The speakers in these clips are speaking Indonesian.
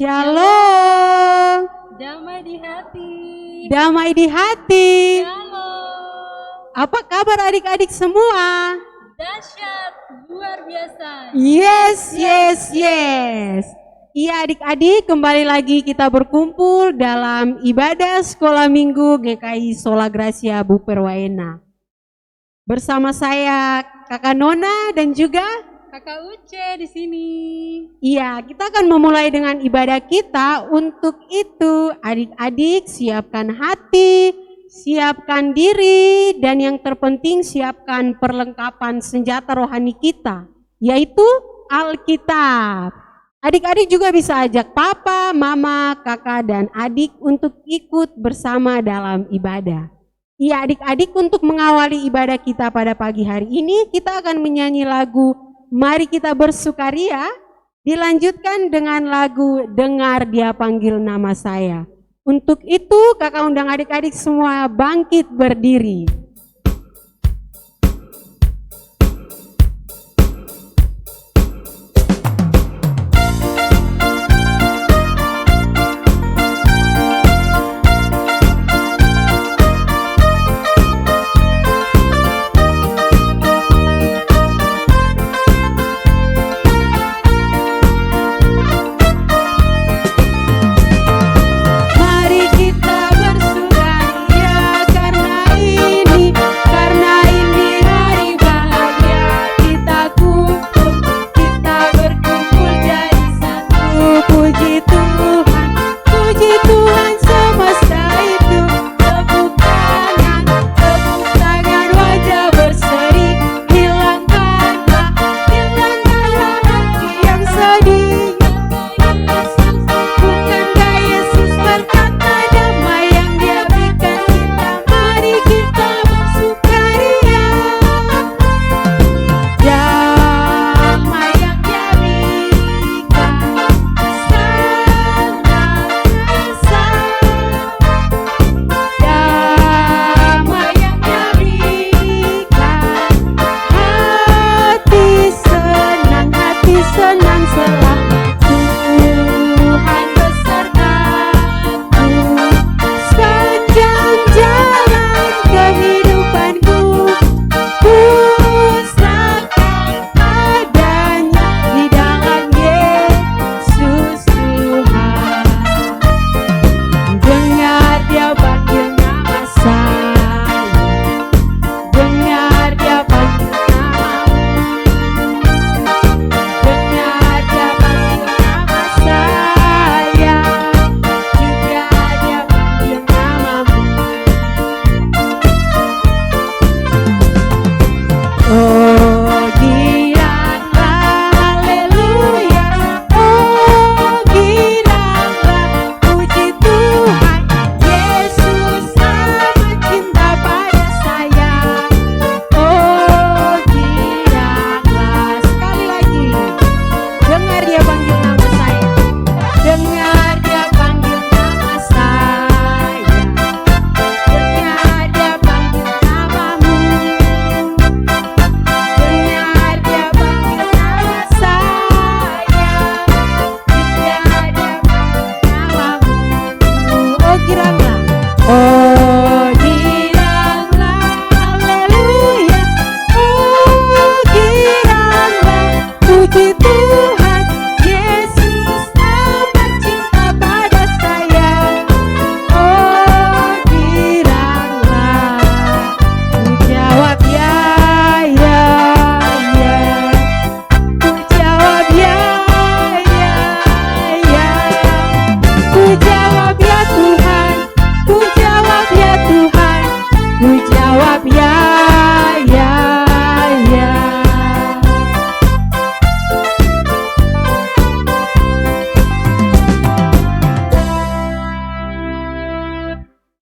Shalom. Damai di hati. Damai di hati. Shalom. Apa kabar adik-adik semua? Dahsyat, luar biasa. Yes. Iya adik-adik, kembali lagi kita berkumpul dalam ibadah sekolah minggu GKI Sola Gracia Bu Perwaena. Bersama saya Kakak Nona dan juga Kakak Uce di sini. iya, kita akan memulai dengan ibadah kita. Untuk itu, adik-adik siapkan hati, siapkan diri, dan yang terpenting siapkan perlengkapan senjata rohani kita, yaitu Alkitab. Adik-adik juga bisa ajak papa, mama, kakak, dan adik untuk ikut bersama dalam ibadah. Iya adik-adik, untuk mengawali ibadah kita pada pagi hari ini, kita akan menyanyi lagu Mari Kita Bersukaria, dilanjutkan dengan lagu Dengar Dia Panggil Nama Saya. Untuk itu kakak undang adik-adik semua bangkit berdiri.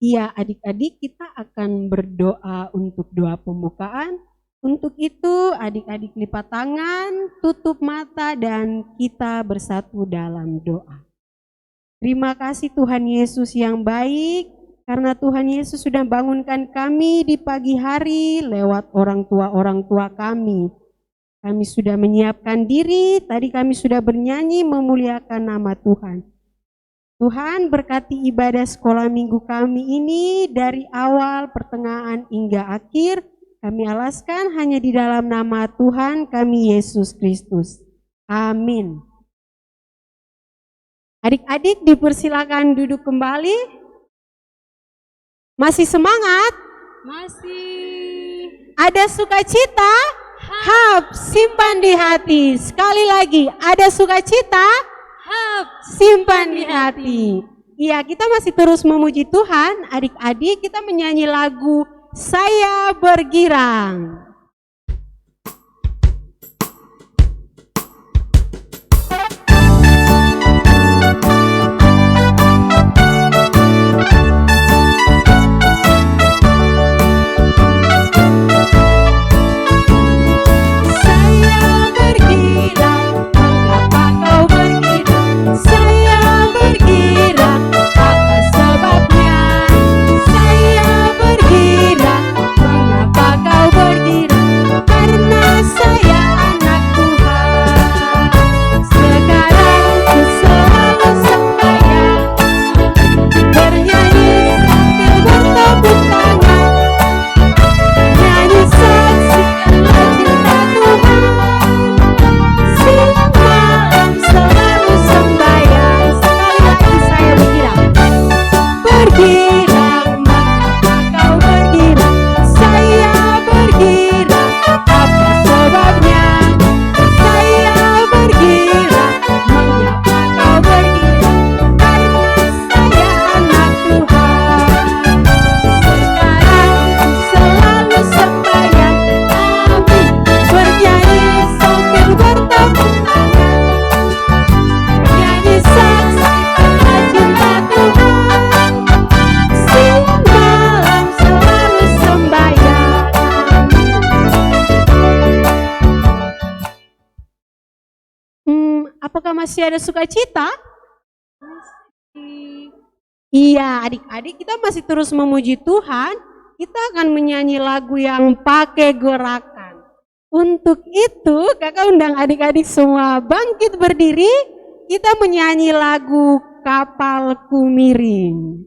Iya adik-adik, kita akan berdoa untuk doa pembukaan. Untuk itu adik-adik lipat tangan, tutup mata, dan kita bersatu dalam doa. Terima kasih Tuhan Yesus yang baik, karena Tuhan Yesus sudah bangunkan kami di pagi hari lewat orang tua kami. Kami sudah menyiapkan diri, tadi kami sudah bernyanyi memuliakan nama Tuhan. Tuhan berkati ibadah sekolah minggu kami ini dari awal, pertengahan hingga akhir. Kami alaskan hanya di dalam nama Tuhan kami Yesus Kristus. Amin. Adik-adik dipersilakan duduk kembali. Masih semangat? Masih. Ada sukacita? Hap, simpan di hati. Sekali lagi, ada sukacita? Hap, Simpan di hati. Iya, kita masih terus memuji Tuhan. Adik-adik, kita menyanyi lagu Saya Bergirang. Apakah masih ada sukacita? Iya, adik-adik, kita masih terus memuji Tuhan. Kita akan menyanyi lagu yang pakai gerakan. Untuk itu, kakak undang adik-adik semua bangkit berdiri. Kita menyanyi lagu Kapalku Miring.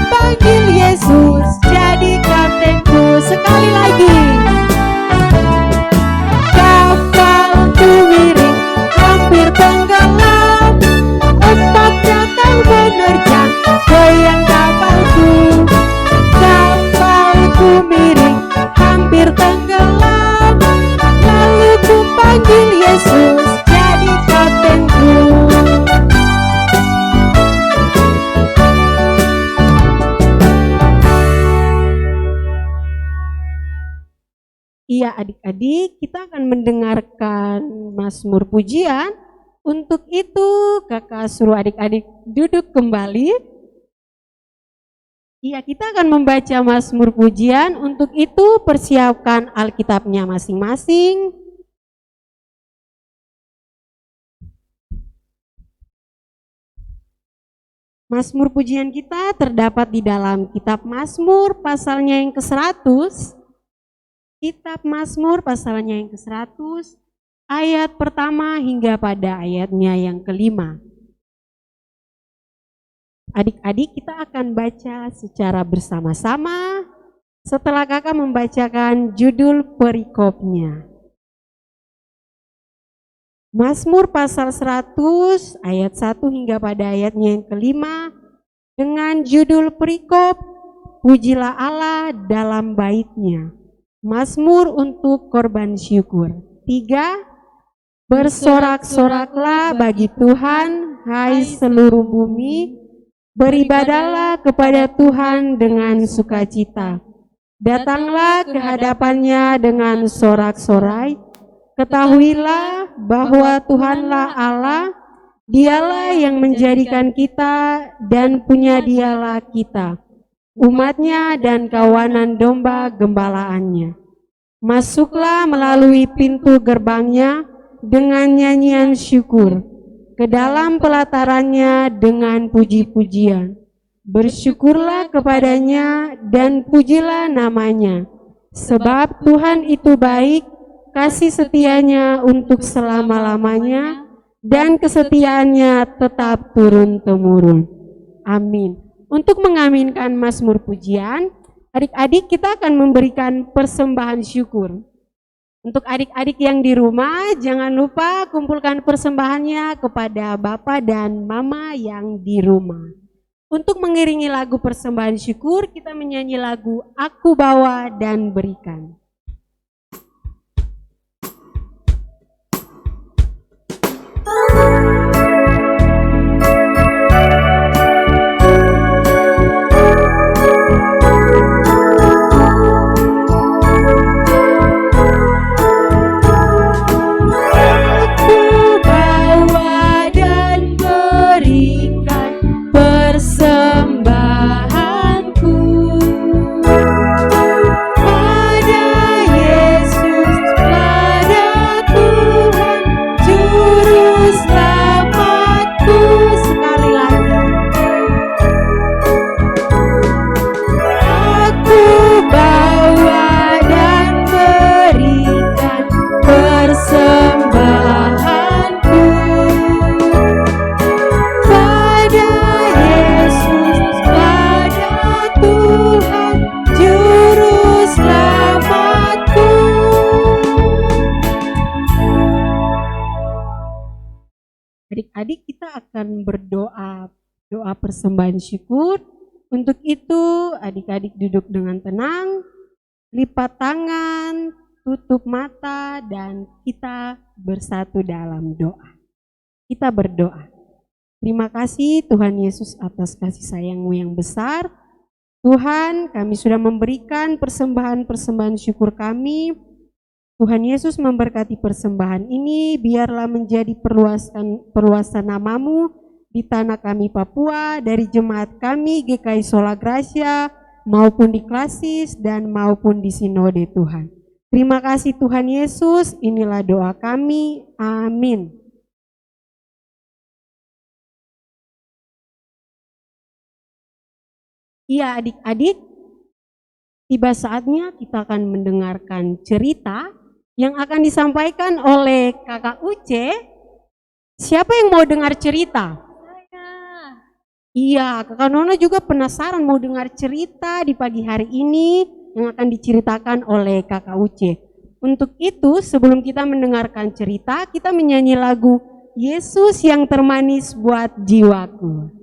Panggil Yesus jadi kaptenku. Sekali lagi. Kapalku miring hampir tenggelam, ombak datang menerjang goyang kapalku. Kapalku miring hampir tenggelam, lalu ku panggil Yesus jadi kaptenku. Iya adik-adik, kita akan mendengarkan Mazmur pujian. Untuk itu kakak suruh adik-adik duduk kembali. Iya, kita akan membaca Mazmur pujian. Untuk itu persiapkan Alkitabnya masing-masing. Mazmur pujian kita terdapat di dalam kitab Mazmur pasalnya yang ke-100. Kitab Mazmur pasalnya yang ke-100, ayat pertama hingga pada ayatnya yang ke-5. Adik-adik, kita akan baca secara bersama-sama setelah kakak membacakan judul perikopnya. Mazmur pasal 100 ayat 1 hingga pada ayatnya yang ke-5 dengan judul perikop Pujilah Allah dalam baitnya. Mazmur untuk korban syukur. 3. Bersorak-soraklah bagi Tuhan, hai seluruh bumi. Beribadahlah kepada Tuhan dengan sukacita. Datanglah ke hadapannya dengan sorak-sorai. Ketahuilah bahwa Tuhanlah Allah, Dialah yang menjadikan kita dan punya Dialah kita, umatnya dan kawanan domba gembalaannya. Masuklah melalui pintu gerbangnya dengan nyanyian syukur, ke dalam pelatarannya dengan puji-pujian. Bersyukurlah kepadanya dan pujilah namanya, sebab Tuhan itu baik, kasih setianya untuk selama-lamanya, dan kesetiaannya tetap turun-temurun. Amin. Untuk mengaminkan Mazmur pujian, adik-adik kita akan memberikan persembahan syukur. Untuk adik-adik yang di rumah, jangan lupa kumpulkan persembahannya kepada Bapak dan Mama yang di rumah. Untuk mengiringi lagu persembahan syukur, kita menyanyi lagu Aku Bawa dan Berikan. Adik-adik kita akan berdoa, doa persembahan syukur. Untuk itu adik-adik duduk dengan tenang, lipat tangan, tutup mata, dan kita bersatu dalam doa. Kita berdoa. Terima kasih Tuhan Yesus atas kasih sayang-Mu yang besar. Tuhan, kami sudah memberikan persembahan-persembahan syukur kami. Tuhan Yesus memberkati persembahan ini, biarlah menjadi perluasan nama-Mu di tanah kami Papua, dari jemaat kami GKI Sola Gracia, maupun di Klasis dan maupun di Sinode Tuhan. Terima kasih Tuhan Yesus, inilah doa kami, amin. Iya adik-adik, tiba saatnya kita akan mendengarkan cerita yang akan disampaikan oleh Kakak Uce. Siapa yang mau dengar cerita? Iya, Kakak Nona juga penasaran mau dengar cerita di pagi hari ini yang akan diceritakan oleh Kakak Uce. Untuk itu, sebelum kita mendengarkan cerita, kita menyanyi lagu Yesus yang termanis buat jiwaku.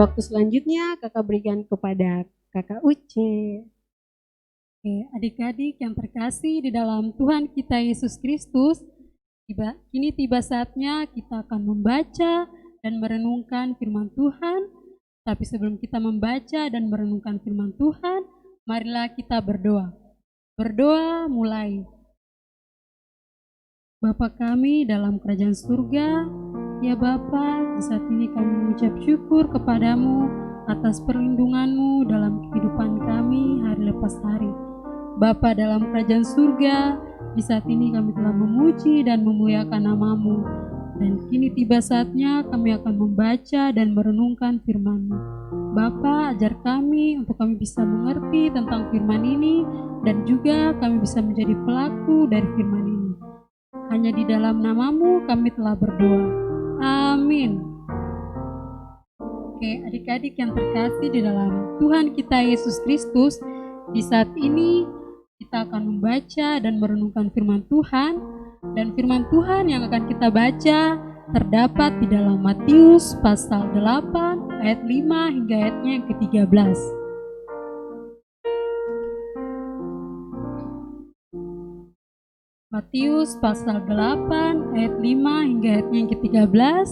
waktu selanjutnya kakak berikan kepada kakak Uce. Oke, adik-adik yang terkasih di dalam Tuhan kita Yesus Kristus, kini tiba saatnya kita akan membaca dan merenungkan firman Tuhan. Tapi sebelum kita membaca dan merenungkan firman Tuhan, marilah kita berdoa. Berdoa mulai. Bapa kami dalam kerajaan surga, ya Bapa, di saat ini kami mengucap syukur kepadamu atas perlindunganmu dalam kehidupan kami hari lepas hari. Bapa dalam kerajaan surga, di saat ini kami telah memuji dan memuliakan namamu. Dan kini tiba saatnya kami akan membaca dan merenungkan firman-Mu. Bapa, ajar kami untuk kami bisa mengerti tentang firman ini dan juga kami bisa menjadi pelaku dari firman ini. Hanya di dalam namamu kami telah berdoa. Amin. Oke, adik-adik yang terkasih di dalam Tuhan kita Yesus Kristus, di saat ini kita akan membaca dan merenungkan firman Tuhan. Dan firman Tuhan yang akan kita baca terdapat di dalam Matius pasal 8 ayat 5 hingga ayatnya yang ke-13. Matius pasal 8 ayat 5 hingga ayatnya yang ke-13.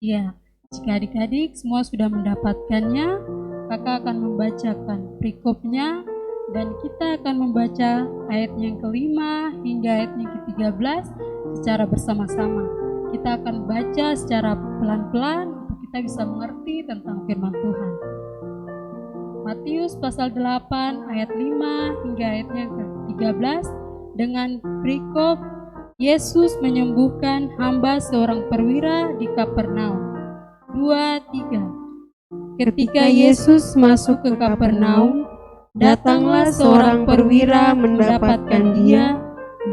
Ya, jika adik-adik semua sudah mendapatkannya, kakak akan membacakan perikopnya dan kita akan membaca ayat yang kelima hingga ayat yang ke-13 secara bersama-sama. Kita akan baca secara pelan-pelan untuk kita bisa mengerti tentang firman Tuhan. Matius pasal 8 ayat 5 hingga ayat yang ke-13 dengan perikop Yesus menyembuhkan hamba seorang perwira di Kapernaum. 2, 3. Ketika Yesus masuk ke Kapernaum, datanglah seorang perwira mendapatkan dia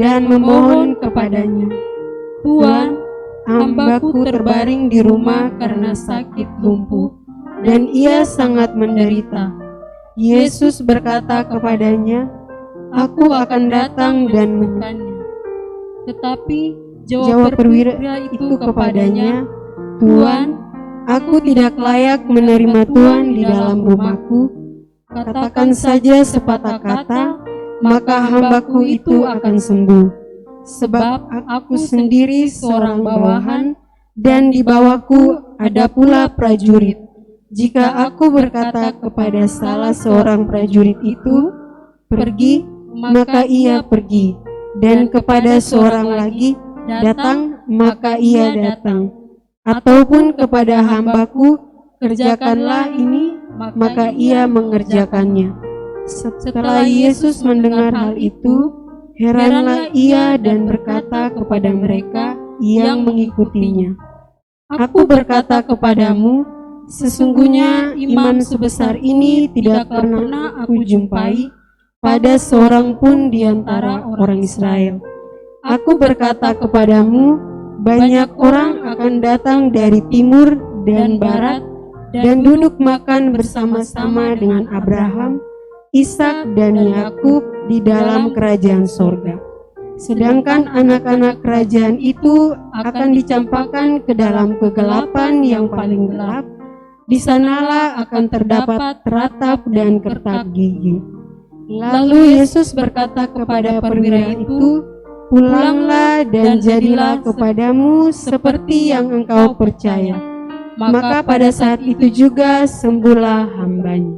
dan memohon kepadanya, "Tuan, hambaku terbaring di rumah karena sakit lumpuh, dan ia sangat menderita." Yesus berkata kepadanya, "Aku akan datang dan menyembuhkannya." Tetapi jawab perwira itu kepadanya, "Tuan, aku tidak layak menerima Tuan di dalam rumahku. Katakan saja sepatah kata, maka hambaku itu akan sembuh. Sebab aku sendiri seorang bawahan, dan di bawahku ada pula prajurit. Jika aku berkata kepada salah seorang prajurit itu, 'Pergi,' maka ia pergi, dan kepada seorang lagi, 'Datang,' maka ia datang. Ataupun kepada hambaku, 'Kerjakanlah ini,' maka ia mengerjakannya." Setelah Yesus mendengar hal itu, heranlah ia dan berkata kepada mereka yang mengikutinya, "Aku berkata kepadamu, sesungguhnya iman sebesar ini tidak pernah aku jumpai pada seorang pun di antara orang Israel. Aku berkata kepadamu, banyak orang akan datang dari timur dan barat dan duduk makan bersama-sama dengan Abraham, Ishak dan Yakub di dalam kerajaan sorga. Sedangkan anak-anak kerajaan itu akan dicampakkan ke dalam kegelapan yang paling gelap. Di sanalah akan terdapat ratap dan kertak gigi." Lalu Yesus berkata kepada perwira itu, "Pulanglah dan jadilah kepadamu seperti yang engkau percaya." Maka pada saat itu juga sembuhlah hambanya.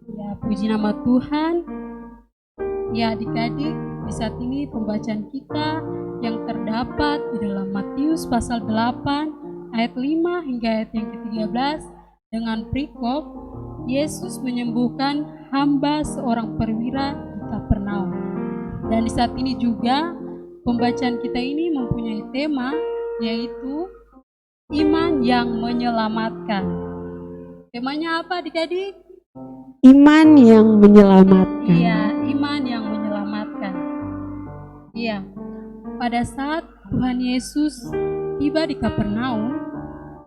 Ya, puji nama Tuhan. Ya, adik-adik, di saat ini pembacaan kita yang terdapat di dalam Matius pasal 8 ayat 5 hingga ayat yang ke-13 dengan perikop Yesus menyembuhkan hamba seorang perwira di Kapernaum. Dan di saat ini juga pembacaan kita ini mempunyai tema yaitu iman yang menyelamatkan. Temanya apa adik-adik? Iman yang menyelamatkan. Iya, iman yang menyelamatkan. Iya, pada saat Tuhan Yesus tiba di Kapernaum,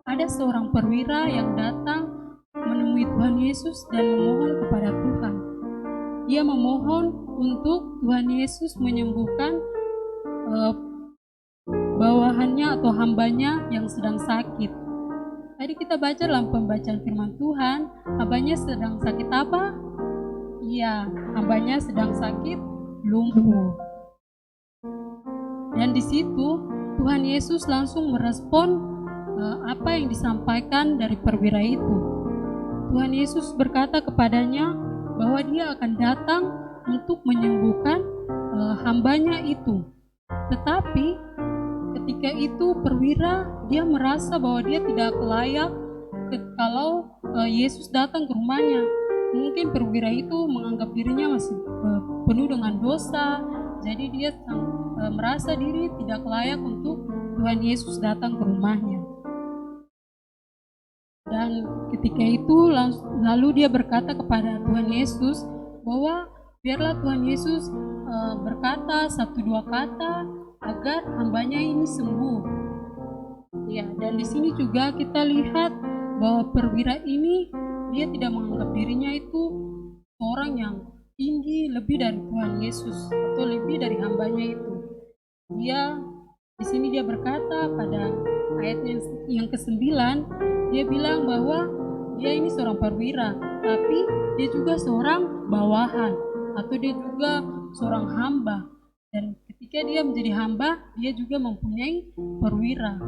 ada seorang perwira yang datang menemui Tuhan Yesus dan memohon kepada Tuhan. Dia memohon untuk Tuhan Yesus menyembuhkan bawahannya atau hambanya yang sedang sakit. Tadi kita baca dalam pembacaan firman Tuhan, hambanya sedang sakit apa? Iya, hambanya sedang sakit lumpuh. Dan di situ Tuhan Yesus langsung merespon apa yang disampaikan dari perwira itu. Tuhan Yesus berkata kepadanya bahwa dia akan datang untuk menyembuhkan hambanya itu. Tetapi ketika itu perwira dia merasa bahwa dia tidak layak kalau Yesus datang ke rumahnya. Mungkin perwira itu menganggap dirinya masih penuh dengan dosa, jadi dia merasa diri tidak layak untuk Tuhan Yesus datang ke rumahnya. Dan ketika itu lalu dia berkata kepada Tuhan Yesus bahwa biarlah Tuhan Yesus berkata 1-2 kata agar hambanya ini sembuh. Ya, dan di sini juga kita lihat bahwa perwira ini dia tidak menganggap dirinya itu orang yang tinggi lebih dari Tuhan Yesus atau lebih dari hambanya itu. Dia di sini dia berkata pada ayat yang ke-9, dia bilang bahwa dia ini seorang perwira, tapi dia juga seorang bawahan atau dia juga seorang hamba. Dan ketika dia menjadi hamba, dia juga mempunyai perwira.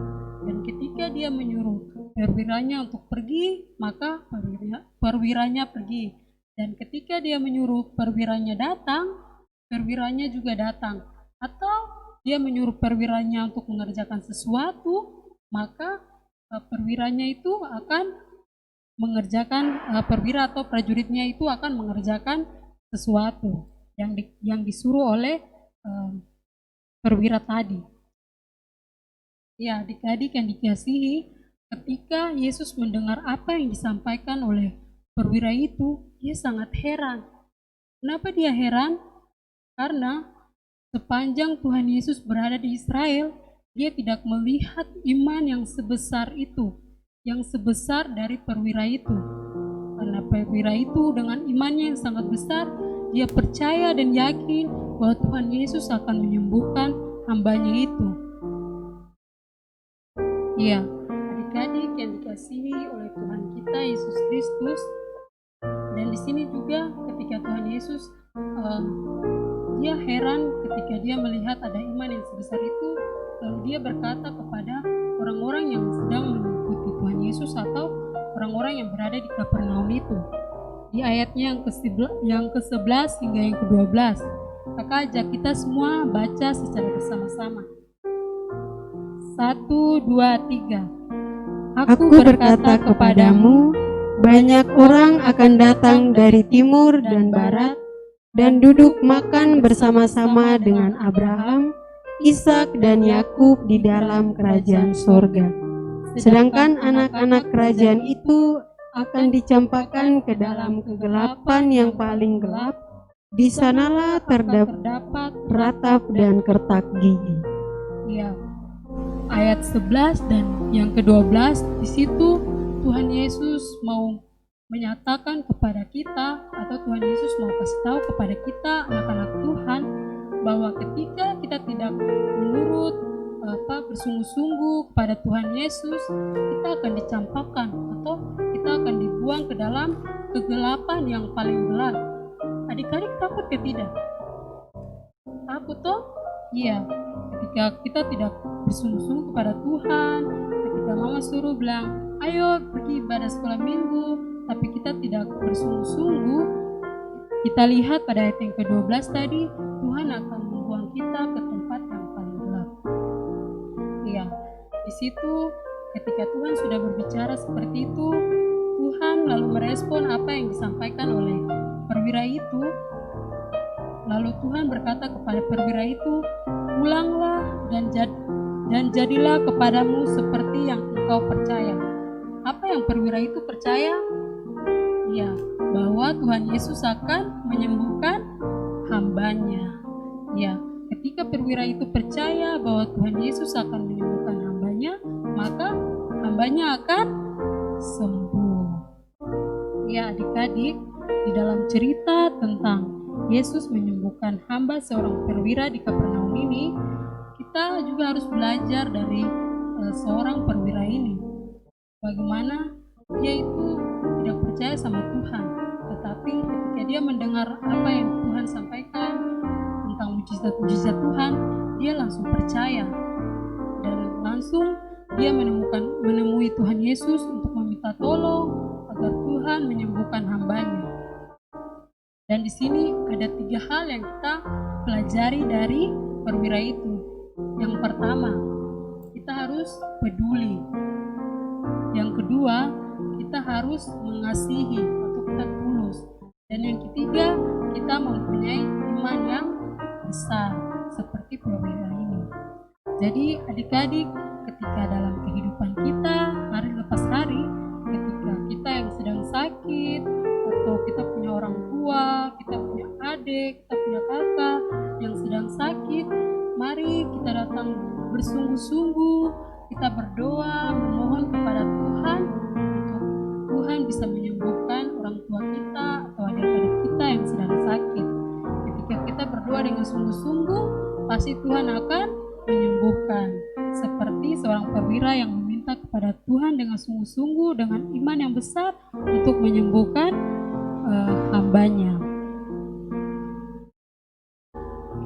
Dan ketika dia menyuruh perwiranya untuk pergi, maka perwiranya pergi. Dan ketika dia menyuruh perwiranya datang, perwiranya juga datang. Atau dia menyuruh perwiranya untuk mengerjakan sesuatu, maka perwiranya itu akan mengerjakan, perwira atau prajuritnya itu akan mengerjakan sesuatu yang disuruh oleh perwira tadi. Ya, adik-adik yang dikasihi, ketika Yesus mendengar apa yang disampaikan oleh perwira itu, dia sangat heran. Kenapa dia heran? Karena sepanjang Tuhan Yesus berada di Israel, dia tidak melihat iman yang sebesar itu, yang sebesar dari perwira itu. Karena perwira itu dengan imannya yang sangat besar, dia percaya dan yakin bahwa Tuhan Yesus akan menyembuhkan hambanya itu. Ya, adik-adik yang dikasihi oleh Tuhan kita Yesus Kristus. Dan di sini juga ketika Tuhan Yesus dia heran ketika dia melihat ada iman yang sebesar itu, lalu dia berkata kepada orang-orang yang sedang mengikuti Tuhan Yesus atau orang-orang yang berada di Kapernaum itu. Di ayatnya yang ke-11 hingga yang ke-12. Kakak ajak kita semua baca secara bersama-sama. 1, 2, 3. Aku berkata kepadamu, banyak orang akan datang dari timur dan barat dan duduk makan bersama-sama dengan Abraham, Ishak dan Yakub di dalam kerajaan sorga. Sedangkan anak-anak kerajaan itu akan dicampakkan ke dalam kegelapan yang paling gelap. Di sanalah terdapat ratap dan kertak gigi. Ya. Ayat 11 dan yang ke-12, di situ Tuhan Yesus mau menyatakan kepada kita, atau Tuhan Yesus mau kasih tahu kepada kita anak-anak Tuhan bahwa ketika kita tidak menurut bersungguh-sungguh kepada Tuhan Yesus, kita akan dicampakkan atau kita akan dibuang ke dalam kegelapan yang paling gelap. Adik-adik takut ke tidak? Takut toh? Iya. Ketika kita tidak bersungguh-sungguh kepada Tuhan, ketika mama suruh bilang, ayo pergi ibadah sekolah minggu, tapi kita tidak bersungguh-sungguh, kita lihat pada ayat yang ke-12 tadi, Tuhan akan membuang kita ke tempat yang paling gelap. Ya, di situ ketika Tuhan sudah berbicara seperti itu, Tuhan lalu merespon apa yang disampaikan oleh perwira itu. Lalu Tuhan berkata kepada perwira itu, pulanglah dan jadilah kepadamu seperti yang engkau percaya. Apa yang perwira itu percaya? Ya, bahwa Tuhan Yesus akan menyembuhkan hambanya. Ya, ketika perwira itu percaya bahwa Tuhan Yesus akan menyembuhkan hambanya, maka hambanya akan sembuh. Ya, adik-adik, di dalam cerita tentang Yesus menyembuhkan hamba seorang perwira di Kapernaum ini, kita kita juga harus belajar dari seorang perwira ini. Bagaimana dia itu tidak percaya sama Tuhan, tetapi ketika dia mendengar apa yang Tuhan sampaikan tentang mujizat-mujizat Tuhan, dia langsung percaya dan langsung dia menemui Tuhan Yesus untuk meminta tolong agar Tuhan menyembuhkan hambanya. Dan di sini ada 3 hal yang kita pelajari dari perwira itu. Yang pertama, kita harus peduli. Yang kedua, kita harus mengasihi atau kita tulus. Dan yang ketiga, kita mempunyai iman yang besar seperti perwira ini. Jadi adik-adik, ketika dalam kehidupan kita hari lepas hari, ketika kita yang sedang sakit atau kita punya orang tua, kita punya adik, kita punya kakak yang sedang sakit, mari kita datang bersungguh-sungguh, kita berdoa memohon kepada Tuhan untuk Tuhan bisa menyembuhkan orang tua kita atau adik-adik kita yang sedang sakit. Ketika kita berdoa dengan sungguh-sungguh, pasti Tuhan akan menyembuhkan. Seperti seorang perwira yang meminta kepada Tuhan dengan sungguh-sungguh, dengan iman yang besar untuk menyembuhkan hambanya.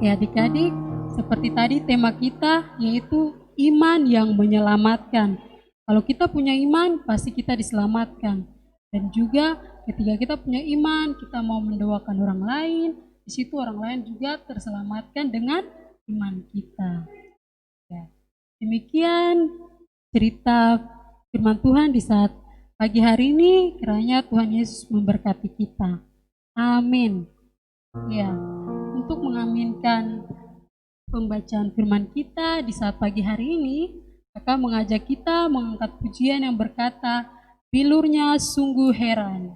Ya adik-adik, seperti tadi tema kita yaitu iman yang menyelamatkan. Kalau kita punya iman, pasti kita diselamatkan. Dan juga ketika kita punya iman, kita mau mendoakan orang lain, di situ orang lain juga terselamatkan dengan iman kita. Ya. Demikian cerita firman Tuhan di saat pagi hari ini, kiranya Tuhan Yesus memberkati kita. Amin. Ya, untuk mengaminkan pembacaan firman kita di saat pagi hari ini, Kakak mengajak kita mengangkat pujian yang berkata, bilurnya sungguh heran.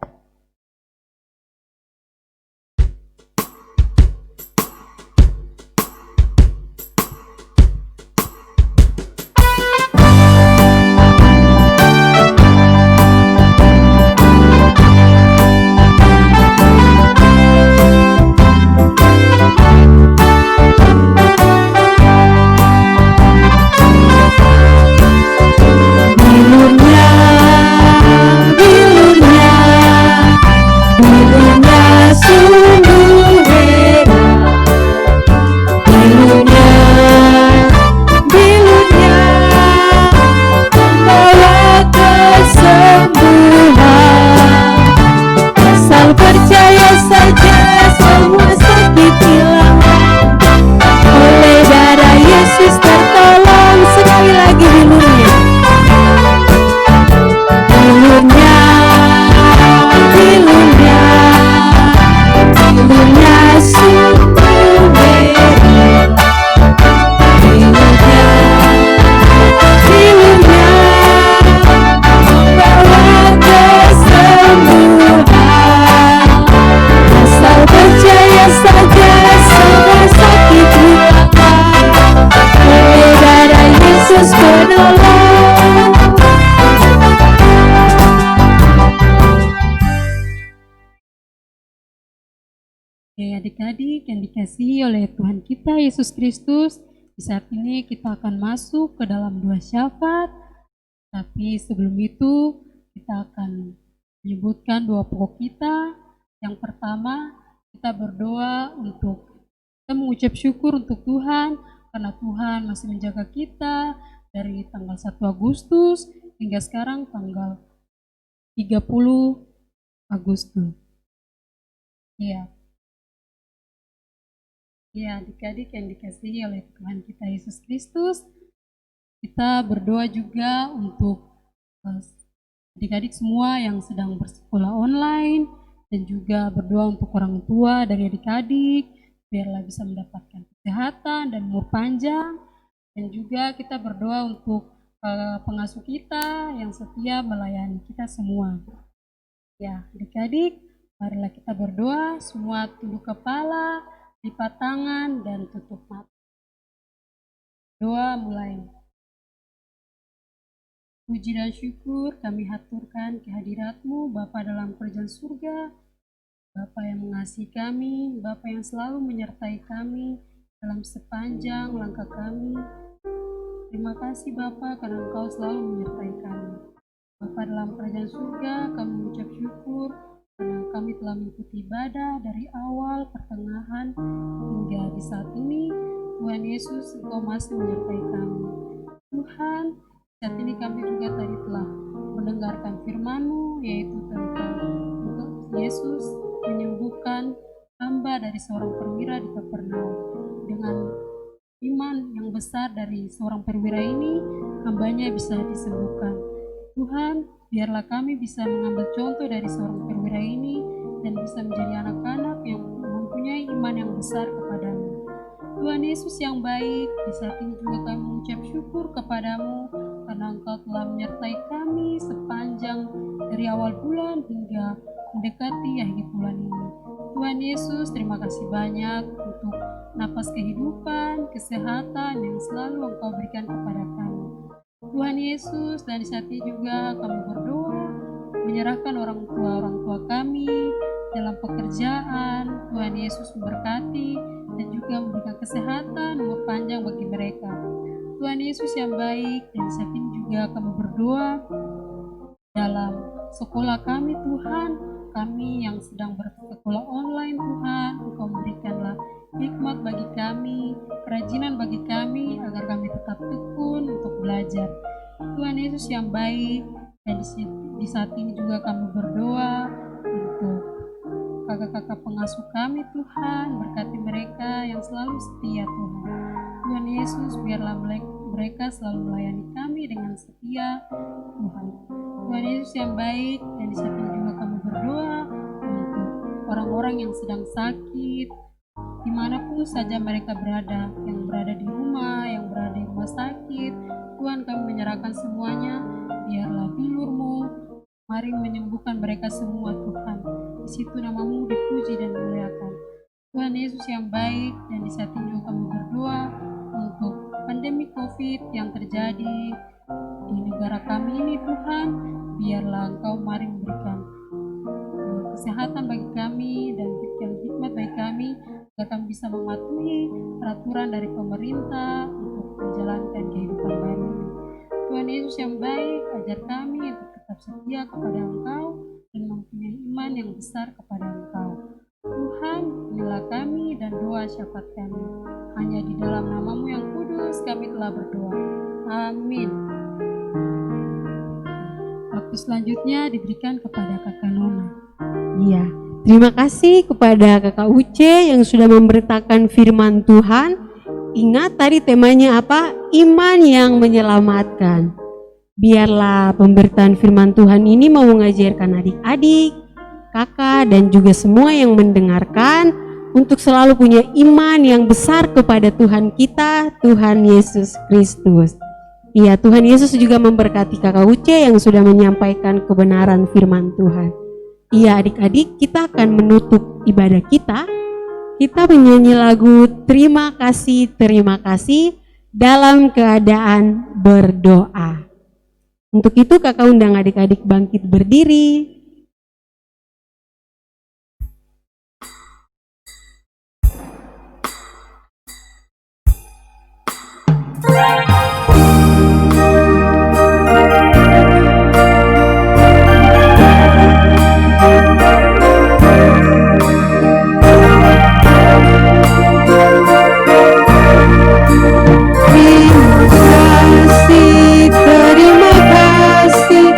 Adik-adik yang dikasihi oleh Tuhan kita Yesus Kristus, di saat ini kita akan masuk ke dalam doa syafaat. Tapi sebelum itu kita akan menyebutkan doa pokok kita. Yang pertama, kita berdoa untuk kita mengucap syukur untuk Tuhan karena Tuhan masih menjaga kita dari tanggal 1 Agustus hingga sekarang tanggal 30 Agustus. Ya, adik-adik yang dikasihi oleh Tuhan kita Yesus Kristus, kita berdoa juga untuk adik-adik semua yang sedang bersekolah online, dan juga berdoa untuk orang tua dari adik-adik, biarlah bisa mendapatkan kesehatan dan umur panjang, dan juga kita berdoa untuk pengasuh kita yang setia melayani kita semua. Ya, adik-adik, marilah kita berdoa, semua tunduk kepala, lipat tangan dan tutup mata. Doa mulai. Puji dan syukur kami haturkan kehadirat-Mu Bapa dalam kerajaan surga, Bapa yang mengasihi kami, Bapa yang selalu menyertai kami dalam sepanjang langkah kami. Terima kasih Bapa karena Engkau selalu menyertai kami. Bapa dalam kerajaan surga, kami mengucap syukur karena kami telah mengikuti ibadah dari awal, pertengahan, hingga di saat ini. Tuhan Yesus, Engkau masih menyertai kami. Tuhan, saat ini kami juga tadi telah mendengarkan firman-Mu, yaitu tentang Yesus menyembuhkan hamba dari seorang perwira di Kapernaum. Dengan iman yang besar dari seorang perwira ini, hambanya bisa disembuhkan. Tuhan, biarlah kami bisa mengambil contoh dari seorang perwira ini dan bisa menjadi anak-anak yang mempunyai iman yang besar kepadamu. Tuhan Yesus yang baik, di saat ini juga kami mengucap syukur kepadamu karena Engkau telah menyertai kami sepanjang dari awal bulan hingga mendekati akhir bulan ini. Tuhan Yesus, terima kasih banyak untuk napas kehidupan, kesehatan yang selalu Engkau berikan kepada kami. Tuhan Yesus, dan di saat ini juga kami berdoa menyerahkan orang tua kami dalam pekerjaan. Tuhan Yesus memberkati dan juga memberikan kesehatan, umur panjang bagi mereka. Tuhan Yesus yang baik, dan saat ini juga kami berdoa dalam sekolah kami Tuhan, kami yang sedang bersekolah online Tuhan, Engkau memberikanlah hikmat bagi kami, kerajinan bagi kami, agar kami tetap tekun untuk belajar. Tuhan Yesus yang baik, dan di saat ini juga kami berdoa untuk kakak-kakak pengasuh kami Tuhan, berkati mereka yang selalu setia Tuhan. Tuhan Yesus, biarlah mereka selalu melayani kami dengan setia Tuhan. Tuhan Yesus yang baik, dan di saat ini juga kami berdoa untuk orang-orang yang sedang sakit, dimanapun saja mereka berada, yang berada di rumah, yang berada di rumah sakit. Tuhan, kami menyerahkan semuanya, biarlah bilur-Mu mari menyembuhkan mereka semua Tuhan. Di situ nama-Mu dipuji dan dimuliakan. Tuhan Yesus yang baik, dan di saat ini juga kami berdoa untuk pandemi COVID yang terjadi di negara kami ini Tuhan, biarlah Engkau mari memberikan kesehatan bagi kami dan berikan hikmat bagi kami, agar kami bisa mematuhi peraturan dari pemerintah untuk menjalankan kehidupan baru ini. Tuhan Yesus yang baik, ajar kami untuk tetap setia kepada Engkau dan mempunyai iman yang besar kepada Engkau. Tuhan, inilah kami dan doa syafaat kami. Hanya di dalam nama-Mu yang kudus kami telah berdoa. Amin. Waktu selanjutnya diberikan kepada Kakak Nona. Iya, terima kasih kepada Kakak Uce yang sudah memberitakan firman Tuhan. Ingat tadi temanya apa? Iman yang menyelamatkan. Biarlah pemberitaan firman Tuhan ini mau mengajarkan adik-adik, kakak, dan juga semua yang mendengarkan untuk selalu punya iman yang besar kepada Tuhan kita, Tuhan Yesus Kristus. Iya, Tuhan Yesus juga memberkati Kakak Uce yang sudah menyampaikan kebenaran firman Tuhan. Iya, adik-adik, kita akan menutup ibadah kita. Kita menyanyi lagu terima kasih dalam keadaan berdoa. Untuk itu kakak undang adik-adik bangkit berdiri. Terima kasih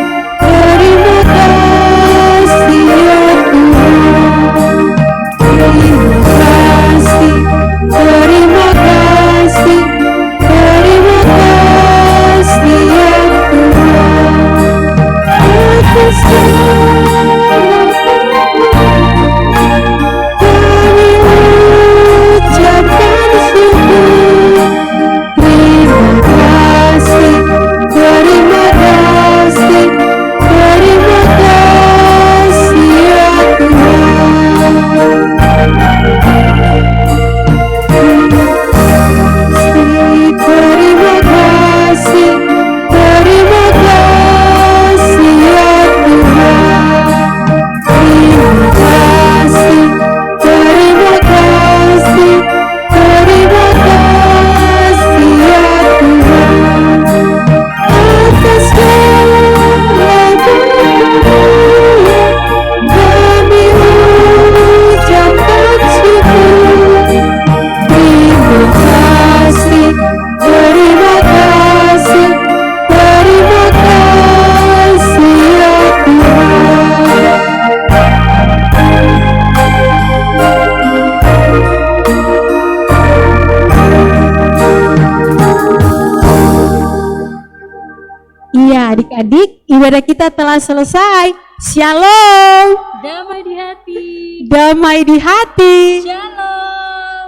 adik-adik, ibadah kita telah selesai. Shalom. Damai di hati. Damai di hati. Shalom.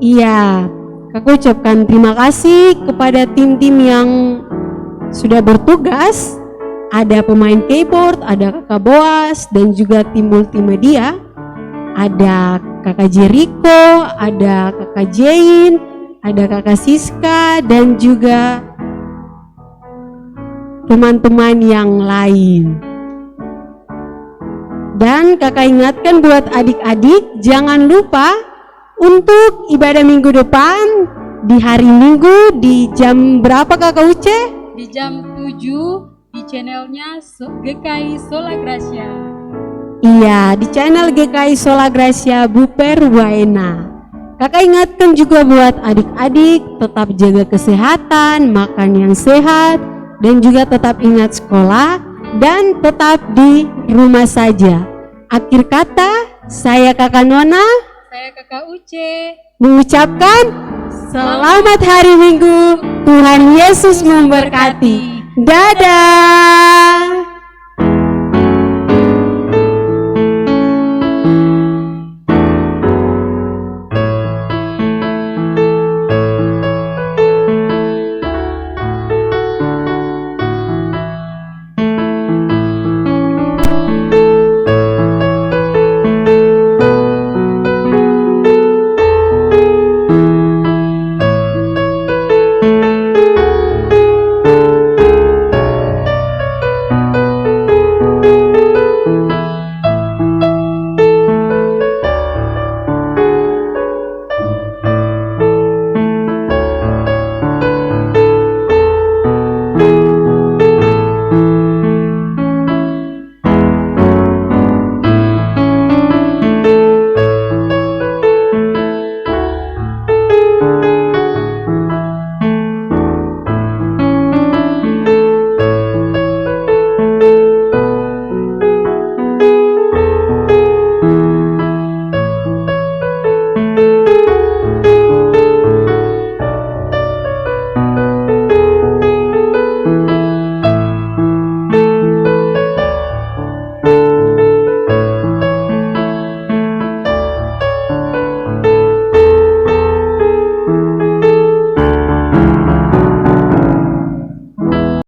Iya, Kakak ucapkan terima kasih kepada tim-tim yang sudah bertugas. Ada pemain keyboard, ada Kakak Boas, dan juga tim multimedia. Ada Kakak Jericho, ada Kakak Jain, ada Kakak Siska, dan juga teman-teman yang lain. Dan kakak ingatkan buat adik-adik, jangan lupa untuk ibadah minggu depan di hari Minggu di jam berapa Kakak Uce? Di jam 7 di channelnya GKI Sola Gracia. Iya, di channel GKI Sola Gracia Buper Waena. Kakak ingatkan juga buat adik-adik tetap jaga kesehatan, makan yang sehat, dan juga tetap ingat sekolah dan tetap di rumah saja. Akhir kata, saya Kakak Nona Saya Kakak Uce mengucapkan selamat hari Minggu. Tuhan Yesus memberkati. Dadah.